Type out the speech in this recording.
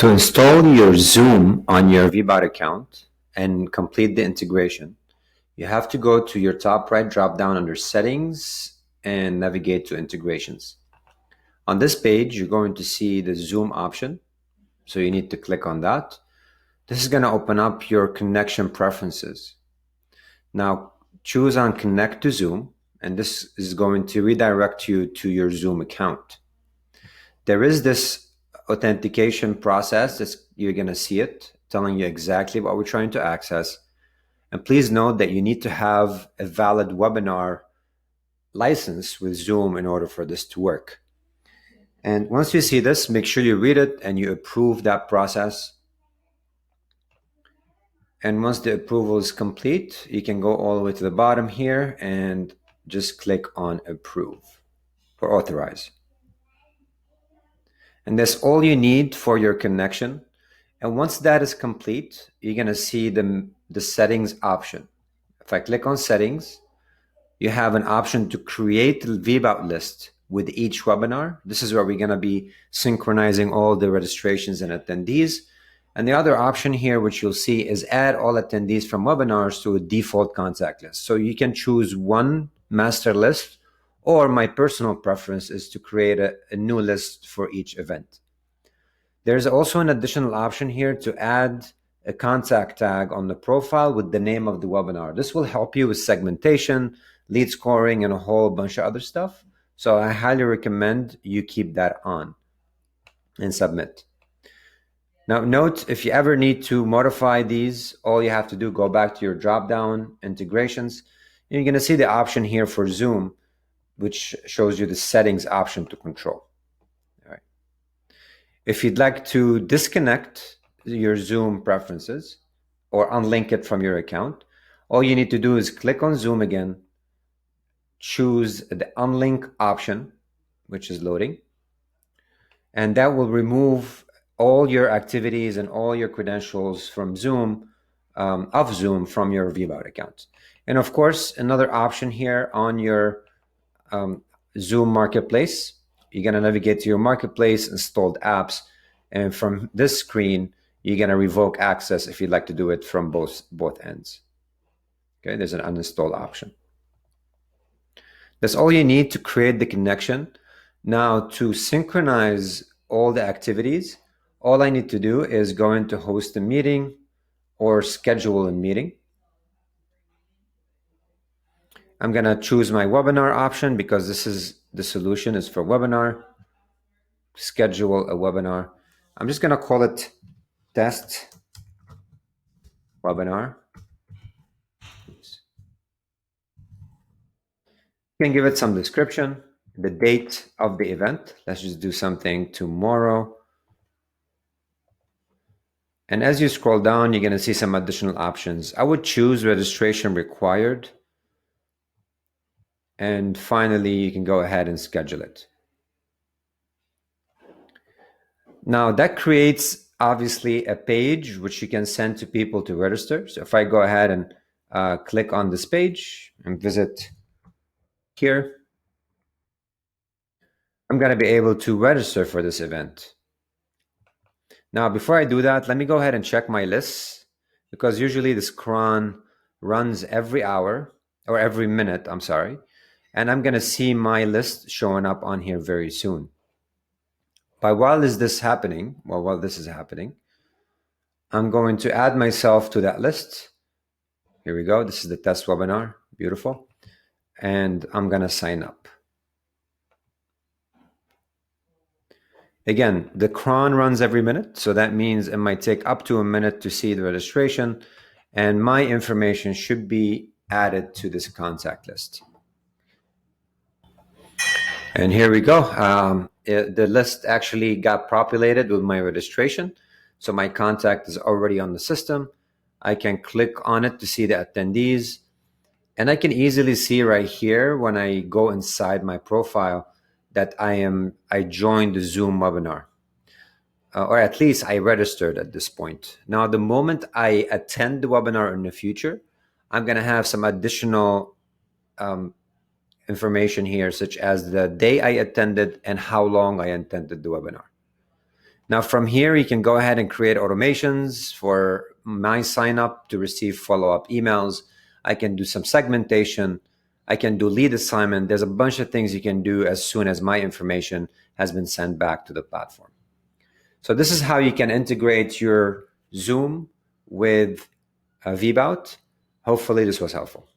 To install your Zoom on your VBOUT account and complete the integration, you have to go to your top right drop-down under Settings and navigate to Integrations. On this page, you're going to see the Zoom option, so you need to click on that. This is going to open up your connection preferences. Now, choose on Connect to Zoom, and this is going to redirect you to your Zoom account. There is this authentication process that you're going to see it telling you exactly what we're trying to access. And please note that you need to have a valid webinar license with Zoom in order for this to work. And once you see this, make sure you read it and you approve that process. And once the approval is complete, you can go all the way to the bottom here and just click on Approve or Authorize. And that's all you need for your connection. And once that is complete, you're going to see the settings option. If I click on settings, you have an option to create the VBOUT list with each webinar. This is where we're going to be synchronizing all the registrations and attendees. And the other option here, which you'll see, is add all attendees from webinars to a default contact list. So you can choose one master list, or my personal preference is to create a new list for each event. There's also an additional option here to add a contact tag on the profile with the name of the webinar. This will help you with segmentation, lead scoring, and a whole bunch of other stuff. So I highly recommend you keep that on and submit. Now note, if you ever need to modify these, all you have to do, go back to your drop-down integrations, and you're going to see the option here for Zoom, which shows you the settings option to control. All right. If you'd like to disconnect your Zoom preferences or unlink it from your account, all you need to do is click on Zoom again, choose the unlink option, which is loading, and that will remove all your activities and all your credentials from Zoom, of Zoom from your VBOUT account. And of course, another option here on your Zoom Marketplace, you're going to navigate to your Marketplace, installed apps, and from this screen, you're going to revoke access if you'd like to do it from both ends. Okay, there's an uninstall option. That's all you need to create the connection. Now, to synchronize all the activities, all I need to do is go into host a meeting or schedule a meeting. I'm going to choose my webinar option because this is the solution is for webinar. Schedule a webinar. I'm just going to call it test webinar. Oops. You can give it some description, the date of the event. Let's just do something tomorrow. And as you scroll down, you're going to see some additional options. I would choose registration required. And finally, you can go ahead and schedule it. Now that creates obviously a page which you can send to people to register. So if I go ahead and click on this page and visit here, I'm going to be able to register for this event. Now, before I do that, let me go ahead and check my lists, because usually this cron runs every hour or every minute, I'm sorry. And I'm going to see my list showing up on here very soon. But while this is happening, I'm going to add myself to that list. Here we go. This is the test webinar. Beautiful. And I'm going to sign up. Again, the cron runs every minute. So that means it might take up to a minute to see the registration. And my information should be added to this contact list. And here we go. The list actually got populated with my registration. So my contact is already on the system. I can click on it to see the attendees. And I can easily see right here when I go inside my profile that I joined the Zoom webinar. Or at least I registered at this point. Now, the moment I attend the webinar in the future, I'm going to have some additional information here, such as the day I attended and how long I attended the webinar. Now from here, you can go ahead and create automations for my sign up to receive follow-up emails. I can do some segmentation. I can do lead assignment. There's a bunch of things you can do as soon as my information has been sent back to the platform. So this is how you can integrate your Zoom with VBOUT. Hopefully this was helpful.